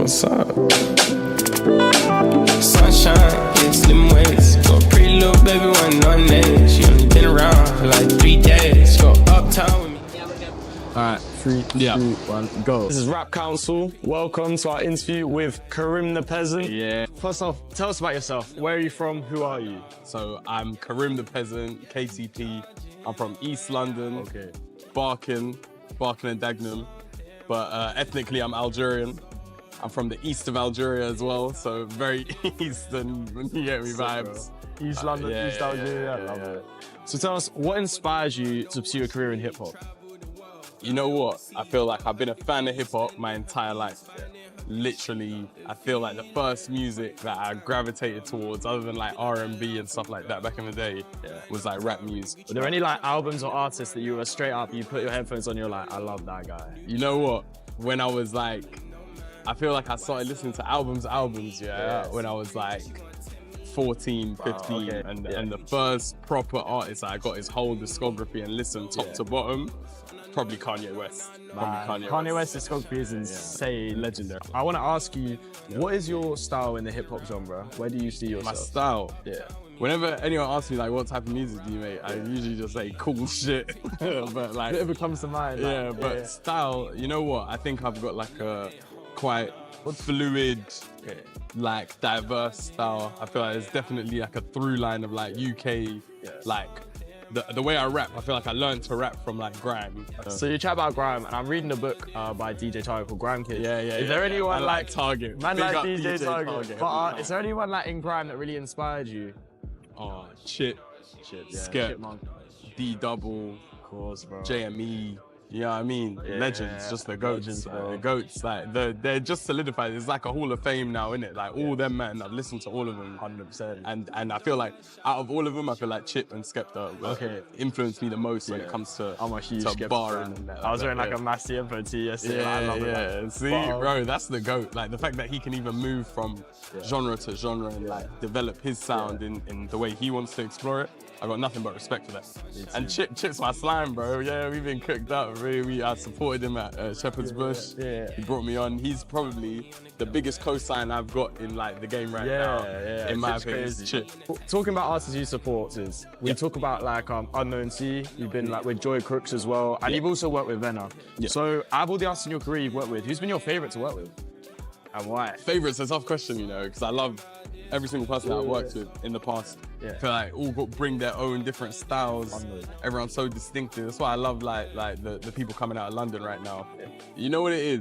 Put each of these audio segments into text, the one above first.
what's up? Sunshine, yeah, slim waist. Got a pretty little baby, one on name. She only been around for like 3 days. Go uptown with me. Alright, 3, 2, 1, go. This is Rap.Council. Welcome to our interview with KarimThaPeasant. Yeah. First off, tell us about yourself. Where are you from? Who are you? So I'm KarimThaPeasant, KTP. I'm from East London. Okay. Barking and Dagenham. But ethnically, I'm Algerian. I'm from the east of Algeria as well, so very eastern, you get me, vibes. East London, yeah, East Algeria. I love it. So tell us, what inspires you to pursue a career in hip-hop? You know what? I feel like I've been a fan of hip-hop my entire life. Literally, I feel like the first music that I gravitated towards, other than like R&B and stuff like that back in the day, was like rap music. Were there any like albums or artists that you were straight up, you put your headphones on, you're like, I love that guy? You know what? When I was like, I feel like I started listening to albums, when I was like 14, 15, and the first proper artist I got his whole discography and listened top to bottom, probably Kanye West. Kanye West's discography is insane, legendary. I want to ask you, what is your style in the hip hop genre? Where do you see yourself? My style? Yeah. Whenever anyone asks me like what type of music do you make, I usually just say cool shit. But like, whatever comes to mind. Style, you know what? I think I've got like a quite fluid, like diverse style. I feel like there's definitely like a through line of like UK, like the way I rap. I feel like I learned to rap from like grime. So you chat about grime, and I'm reading a book by DJ Target called Grime Kid. Is there anyone like Target? Man like DJ Target. But is there anyone like in grime that really inspired you? Oh, Chip, Skepta, D-Double, of course, bro. JME. You know what I mean? Legends, just the goats. The goats, like they're just solidified. It's like a hall of fame now, innit? Like all them, man. I've listened to all of them, 100%. And I feel like out of all of them, I feel like Chip and Skepta influenced me the most when it comes to I'm a huge Skepta fan. I was wearing like a Massey info tee yesterday. I love it. See, bro, that's the goat. Like the fact that he can even move from genre to genre and like develop his sound in the way he wants to explore it. I got nothing but respect for that. And Chip's my slime, bro. Yeah, we've been cooked up. Really, I supported him at Shepherd's Bush. He brought me on. He's probably the biggest co-sign I've got in like the game right now. In my opinion, Chip. Talking about artists you support, we talk about like Unknown C. You've been like with Joy Crooks as well, and you've also worked with Venna. So out of all the artists in your career you've worked with, who's been your favorite to work with, and why? Favorite's a tough question, you know, because I love every single person that I've worked with in the past. I feel like all bring their own different styles. Everyone's so distinctive. That's why I love like the people coming out of London right now. You know what it is?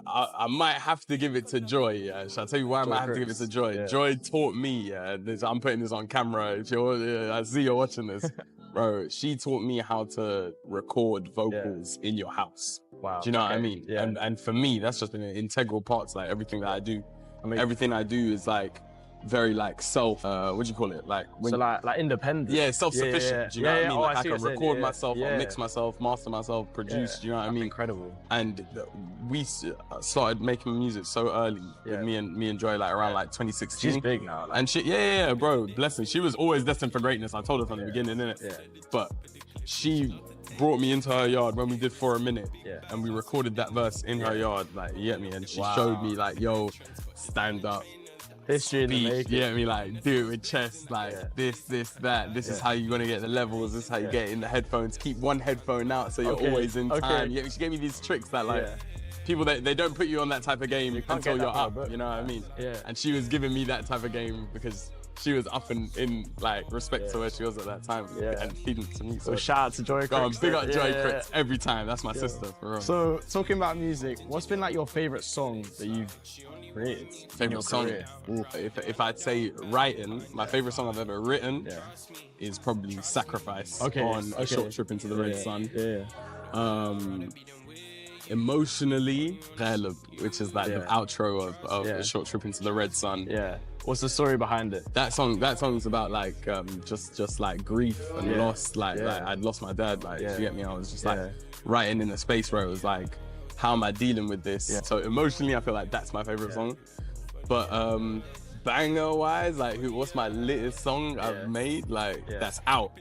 I might have to give it to Joy. Shall I tell you why I might have to give it to Joy? Joy taught me. I'm putting this on camera. If I see you're watching this, bro. She taught me how to record vocals in your house. Wow. Do you know what I mean? And for me, that's just been an integral part to like everything that I do. I mean, everything I do is like very like self, what do you call it? Like when, so like independent. Yeah, self-sufficient. Do you know what I mean? Like I can record myself, I'll mix myself, master myself, produce. Do you know what I mean? Incredible. And we started making music so early. With me and Joy, like around like 2016. She's big now. Like. And she, bro, bless her. She was always destined for greatness. I told her from the beginning, innit? But she brought me into her yard when we did For a Minute, and we recorded that verse in her yard, like, you get me? And she showed me like, yo, stand up, history in the making. You get me? Like, do it with chest, like this, that. This is how you're gonna get the levels. This is how you get it in the headphones. Keep one headphone out so you're always in time. Yeah, she gave me these tricks that like people they don't put you on that type of game until you're up. You know what I mean? And she was giving me that type of game because she was up and in like respect to where she was at that time and feeding to me. So shout out to Joy Crooks. Big up Joy Crooks every time. That's my sister, for real. So talking about music, what's been like your favorite song that you've created? Favorite song? If I'd say writing, my favorite song I've ever written is probably Sacrifice on A Short Trip into the Red Sun. Emotionally, which is like the outro of A Short Trip into the Red Sun. What's the story behind it? That song's about like just like grief and loss. Like I'd lost my dad. Like you get me? I was just like writing in a space where it was like, how am I dealing with this? So emotionally, I feel like that's my favorite song. But banger wise, like what's my latest song I've made? Like that's out.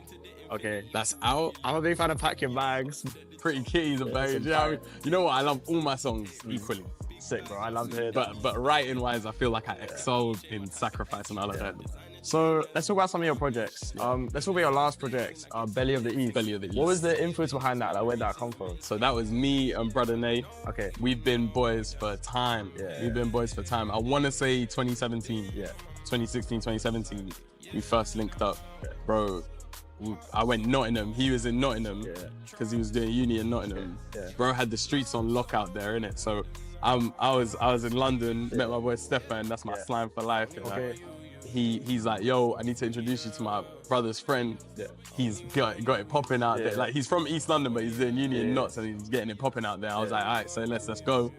That's out. I'm a big fan of Pack Your Bags. Pretty Kitty's a banger. You know what? I love all my songs equally. sick, bro. I love to hear that. But writing wise, I feel like I excelled in Sacrifice and all of that. So let's talk about some of your projects. Let's talk about your last project, Belly of the East. Belly of the East. What was the influence behind that? Like, where'd that come from? So that was me and brother Okay. We've been boys for time. We've been boys for time. I want to say 2017. 2016, 2017. We first linked up. Bro, I went Nottingham. He was in Nottingham because he was doing uni in Nottingham. Bro had the streets on lock out there, innit? So I was in London, met my boy Stefan. That's my slime for life. Okay. He's like, yo, I need to introduce you to my brother's friend. He's got it popping out there. Like, he's from East London, but he's doing uni in Notts, and he's getting it popping out there. I was like, all right, so let's go.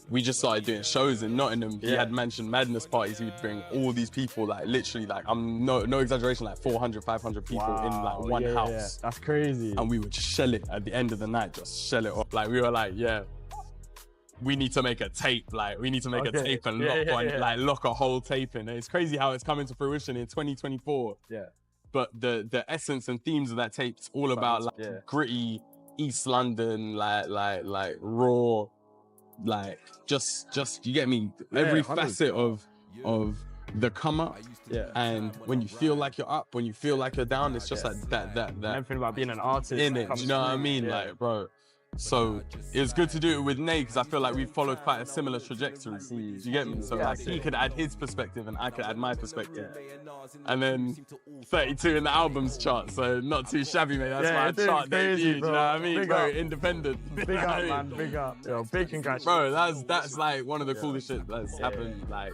We just started doing shows in Nottingham. He had Mansion Madness parties. He would bring all these people, like literally, like I'm no exaggeration, like 400, 500 people in like one house. That's crazy. And we would shell it at the end of the night, just shell it off. Like, we were like, we need to make a tape. Like, we need to make a tape and lock a whole tape in. And it's crazy how it's coming to fruition in 2024. But the essence and themes of that tape's all about like gritty East London, like raw, like just you get me. Every facet of the come up. And when you feel like you're up, when you feel like you're down, it's just like that. Everything about being an artist. In it, you know what I mean? Like, bro. So it was good to do it with Nate because I feel like we've followed quite a similar trajectory. Do you get me? So like, he could add his perspective and I could add my perspective. And then 32 in the albums chart, so not too shabby, mate. That's my chart debut. You know what I mean? Big bro, up. independent. Big up, man. Big up. Yo, big congratulations. Bro, that's like one of the coolest shit that's happened like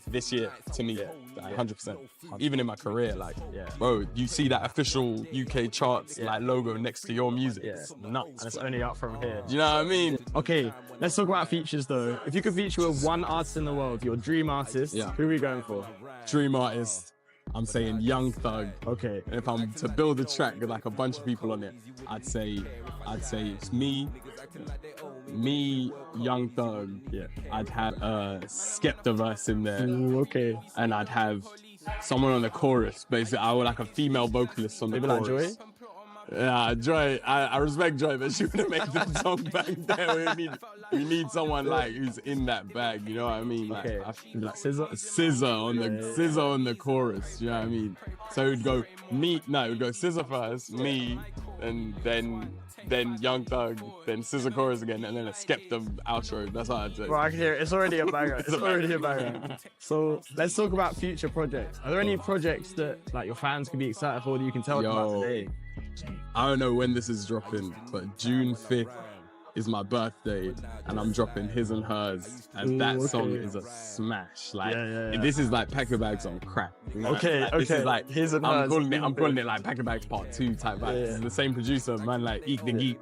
this year to me. Like, 100%. Even in my career, like, bro, you see that official UK charts like logo next to your music. It's nuts. And it's only up from here. Do you know what I mean? Okay, let's talk about features though. If you could feature with one artist in the world, your dream artist, who are we going for? Dream artist, I'm saying Young Thug. Okay. And if I'm to build a track with like a bunch of people on it, I'd say it's me, Young Thug. I'd have a Skepta verse in there. Ooh, okay. And I'd have someone on the chorus. Basically, I would like a female vocalist on the chorus. Maybe like Joy? Yeah, Joy. I respect Joy, but she wouldn't make the song back there. We need someone like who's in that bag. You know what I mean? Like, okay. Like Scissor. Scissor on the chorus. You know what I mean? So it would go it would go Scissor first, me, and then Young Thug, then Scissor chorus again, and then a Skepta outro. That's how I'd say. Bro, I can hear it. It's already a banger. It's already a banger. So let's talk about future projects. Are there any projects that like your fans could be excited for that you can tell them about today? I don't know when this is dropping, but June 5th is my birthday, and I'm dropping His and Hers, and that song is a smash. Like, this is like Pack Your Bags on crack. You know? This is like His and Hers. I'm calling it like Pack Your Bags Part 2 type vibes. It's the same producer, man, like Eek the Geek.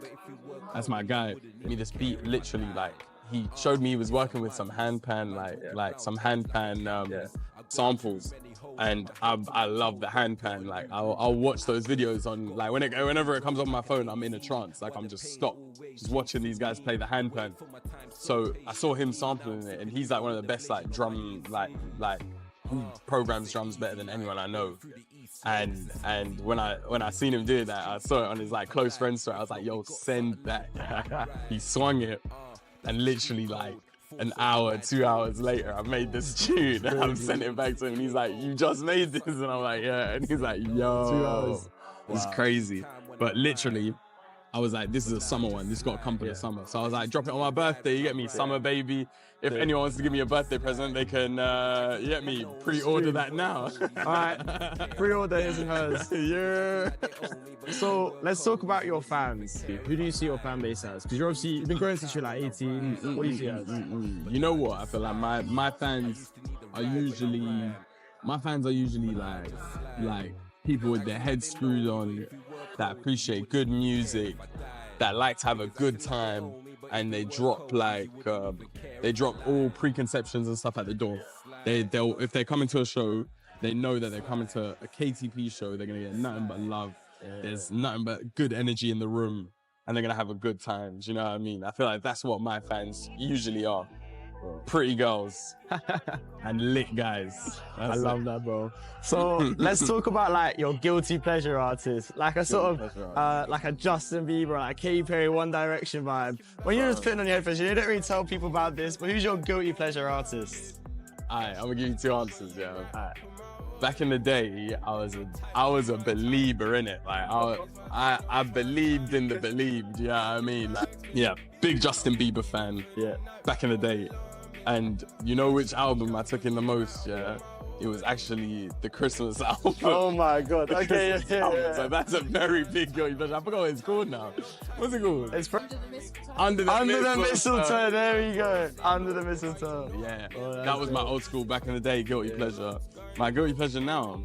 That's my guy. I mean, this beat literally, like, he showed me he was working with some handpan, like some handpan samples. And I love the handpan. Like, I'll watch those videos on, like, whenever it comes on my phone, I'm in a trance. Like, I'm just stopped, just watching these guys play the handpan. So I saw him sampling it, and he's like one of the best like drum, like who programs drums better than anyone I know. And when I seen him do that, I saw it on his like close friends story. I was like, yo, send that. He swung it, and literally like an hour, 2 hours later, I made this tune and I'm sending it back to him. And he's like, you just made this? And I'm like, yeah. And he's like, yo, 2 hours. It's crazy. But literally, I was like, this is a summer one. This got to come for the summer. So I was like, drop it on my birthday. You get me? Summer baby. If anyone wants to give me a birthday present, they can, you get me? Pre-order that now. All right. Pre-order His and Hers. Yeah. So let's talk about your fans. Who do you see your fan base as? Because you've been growing since you're like 18. What do you see as? You know what? I feel like my fans are usually like people with their heads screwed on, that appreciate good music, that like to have a good time, and they drop all preconceptions and stuff at the door. They'll if they're coming to a show, they know that they're coming to a KTP show. They're gonna get nothing but love. There's nothing but good energy in the room, and they're gonna have a good time. Do you know what I mean? I feel like that's what my fans usually are. pretty girls, and lit guys. I love that, bro. So let's talk about like your guilty pleasure artists, like a sort of like a Justin Bieber, like Katy Perry, One Direction vibe. When you're just putting on your headphones, you don't really tell people about this, but who's your guilty pleasure artist? Alright, I'm gonna give you two answers. Yeah. Alright. Back in the day, I was a believer in it. Like I believed in the believed. Yeah, I mean, like, yeah, big Justin Bieber fan. Yeah. Back in the day, and you know which album I took in the most? Yeah. It was actually the Christmas album. Oh my God. Okay, yeah. So that's a very big guilty pleasure. I forgot what it's called now. What's it called? It's Under the Mistletoe. There we go. Under the Mistletoe. Yeah. That was my old school back in the day guilty pleasure. My guilty pleasure now.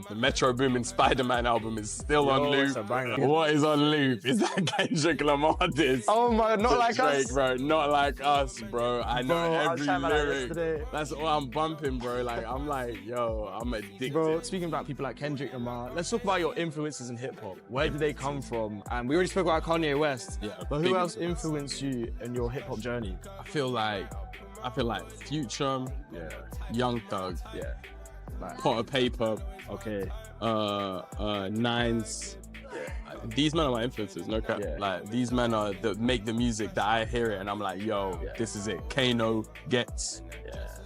The Metro Boomin Spider-Man album is still on loop. What is on loop? Is that Kendrick Lamar diss? Oh my, not like Drake, us. Bro, not like us, bro. I know every lyric. That That's all I'm bumping, bro. Like, I'm like, yo, I'm addicted. Bro, speaking about people like Kendrick Lamar, let's talk about your influences in hip hop. Where did they come from? And we already spoke about Kanye West. Yeah. But who else influenced you in your hip hop journey? I feel like Future, Young Thug, Potter Payper, okay, Nines. These men are my influences, no cap. Like, these men are that make the music that I hear it and I'm like, yo, this is it. Kano, Ghetts,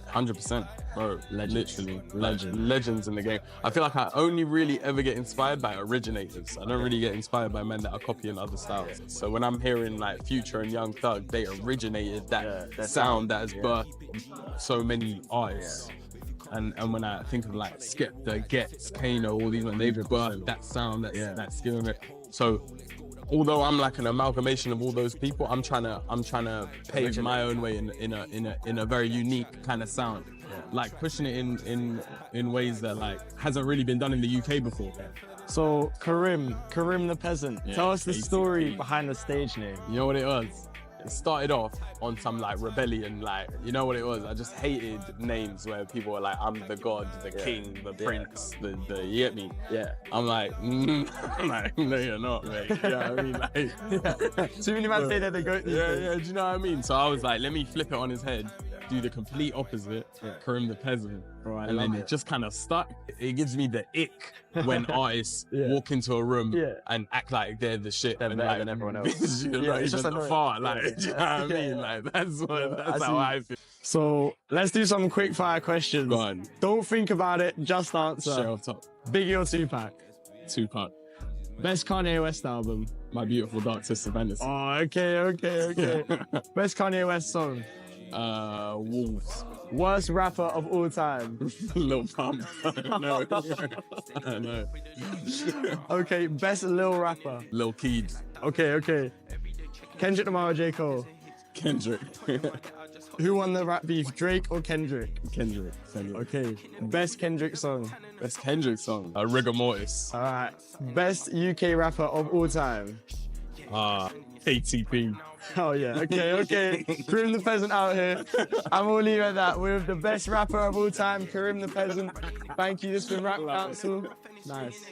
100%, bro. Literally, legends in the game. I feel like I only really ever get inspired by originators. I don't really get inspired by men that are copying other styles. So when I'm hearing like Future and Young Thug, they originated that sound that has birthed so many artists. And when I think of like Skepta, Ghetts, Kano, all these men, they've birthed that sound, that skill in it. So although I'm like an amalgamation of all those people, I'm trying to pave my own way in a very unique kind of sound. Like pushing it in ways that like hasn't really been done in the UK before. So KarimThaPeasant, tell us the story behind the stage name. You know what it was? It started off on some like rebellion, like, you know what it was? I just hated names where people were like, I'm the god, the king, the prince, the you get me? Yeah. I'm like, like, no, you're not, mate. You know what I mean? Like, too many men say that they go. Do you know what I mean? So I was like, let me flip it on his head, do the complete opposite, KarimThaPeasant. Bro, and then it just kind of stuck. It gives me the ick when artists walk into a room and act like they're the shit. They're better than everyone else. It's just the fart, like, do you know what I mean? Like, that's how I feel. So let's do some quick fire questions. Go on. Don't think about it, just answer. Straight off top. Biggie or Tupac? Tupac. Best Kanye West album? My Beautiful Dark Twisted Fantasy. Oh, okay. Best Kanye West song? Wolves. Worst rapper of all time? Lil Pump. No. I know. Okay, best Lil rapper? Lil Keed. Okay. Kendrick Lamar or J. Cole? Kendrick. Who won the rap beef, Drake or Kendrick? Kendrick. Okay. Best Kendrick song? Best Kendrick song? Rigor Mortis. All right. Best UK rapper of all time? ATP. Oh yeah, okay. KarimThaPeasant out here. I'm all leave at that with the best rapper of all time, KarimThaPeasant. Thank you, this has been Rap.Council. Nice.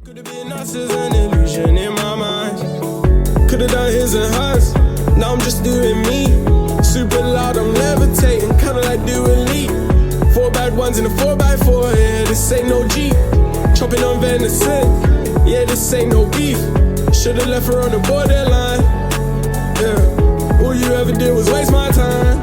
Could have been us as an illusion in my mind. Could have done his and hers. Now I'm just doing me. Super loud, I'm levitating, kinda like doing Lee. 4 bad ones in a 4x4, yeah, this ain't no Jeep. Chopping on venison, yeah, this ain't no beef. Should've left her on the borderline, yeah. All you ever did was waste my time.